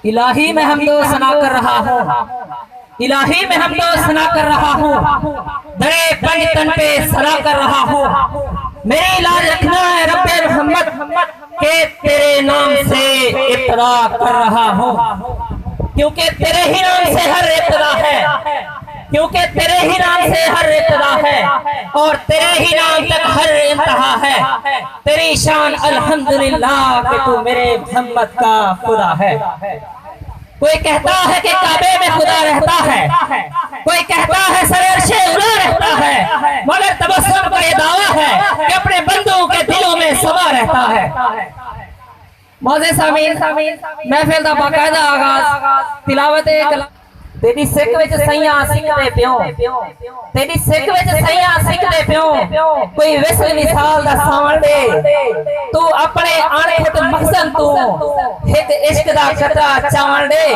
इलाही में हमदो सना कर रहा हूँ, इलाही में हमदो सना कर रहा हूँ, दरे पंज तन पे सना कर रहा हूँ। मेरी इलाज रखना है रब्बे मोहम्मद के तेरे नाम से इब्तिदा कर रहा हूँ, क्योंकि तेरे ही नाम से हर इब्तिदा है, क्योंकि तेरे ही नाम से हर इब्तिदा है और तेरे ही नाम तक हर इंतहा है। तेरी शान अल्हम्दुलिल्लाह कि तू मेरे मोहम्मद का खुदा है। कोई कहता है कि काबे में खुदा रहता है, कोई कहता है सरे अर्शे उला रहता है, मगर तबस्सुम का ये दावा है कि अपने बंदों के दिलों में समा रहता है। मौज़े सामीन महफिल दा बाकायदा आगाज तिलावत तेरी सिख विच सैयां सिखदे पियो, तेरी सिख विच सैयां सिखदे पियो, कोई विसल मिसाल दा सावण दे, तू अपने अणखुद मकसद तू एक इश्क दा कतरा चावण दे।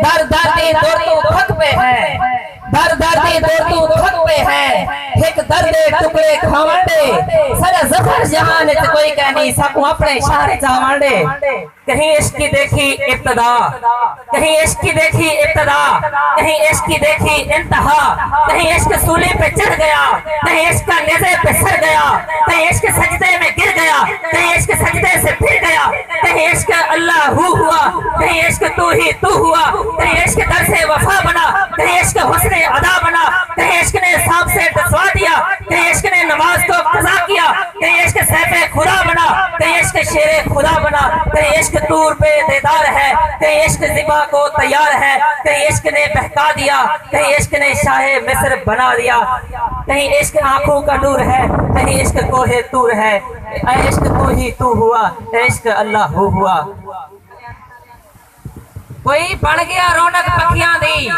दर दर दी दौर तू थक पे है, दर दर दी दौर तू थक पे है, एक दर्द टुकड़े खावण दे। सारा ज़फर जहान विच कोई कह नहीं सकूं अपने शहर चावण दे। कहीं इश्क की देखी इब्तिदा, कहीं इश्क की देखी इब्तिदा, कहीं इश्क की देखी इंतहा, कहीं इश्क सूली पे चढ़ गया, कहीं इश्क नेज़े पे सर गया, कहीं इश्क सजदे में गिर गया, कहीं इश्क सजदे से फिर गया, कहीं इश्क अल्लाह हुआ, कहीं इश्क तू ही तू हुआ, कहीं इश्क दर से वफा बना, कहीं इश्क हुस्ने अदा बना, कहीं इश्क ने सांप से डसवा दिया, कहीं इश्क ने नमाज को कज़ा किया, कहीं इश्क सैफ़े खुदा बना, कहीं इश्क शेरे खुदा बना, कहीं इश्क तूर पे देदार है, कहीं इश्क ज़िबा को तैयार है, कहीं इश्क ने बहका दिया, कहीं इश्क ने शाहे मिस्र बना दिया, कहीं इश्क आंखों का नूर है, कहीं इश्क कोहे तूर है। ऐ इश्क तू ही तू हुआ, इश्क अल्लाह हुआ। कोई बन गया रौनक पखियां दी,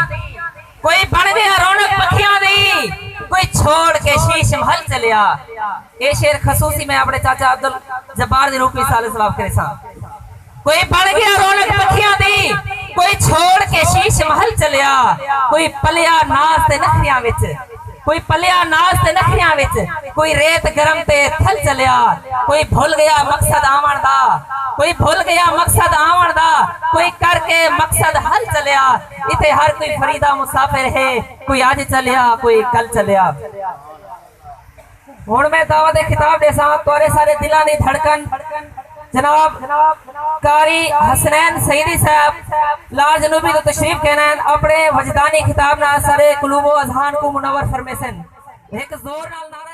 कोई बन गया रौनक पखियां दी, कोई छोड़ के शीश महल चलिया। ये शेर खसूसी में अपने चाचा अब्दुल जब्बार दी रूपी सलाम करे सा। कोई बन गया रौनक पखियां दी, कोई छोड़ के शीश महल चलिया, कोई पलिया नाज ते नखरियां विच, कोई पलिया नाज ते नखरियां विच, कोई रेत गरम ते थल चलिया, कोई भूल गया मकसद आवन दा, कोई भूल गया मकसद आवन दा, कोई करके मकसद हल चलिया। इते हर कोई फरीदा मुसाफिर है, कोई आज चलिया कोई कल चलिया। हुण मैं दावत खिताब देसा तोरे सारे दिलां दी धड़कन जनाब कारी हसनैन सईदी साहब लाल जनूबी तो तशरीफ कहना अपने वजदानी खिताब ना सारे कुलूबो अजहान को मुनव्वर फरमेसन। एक जोर नाल नारा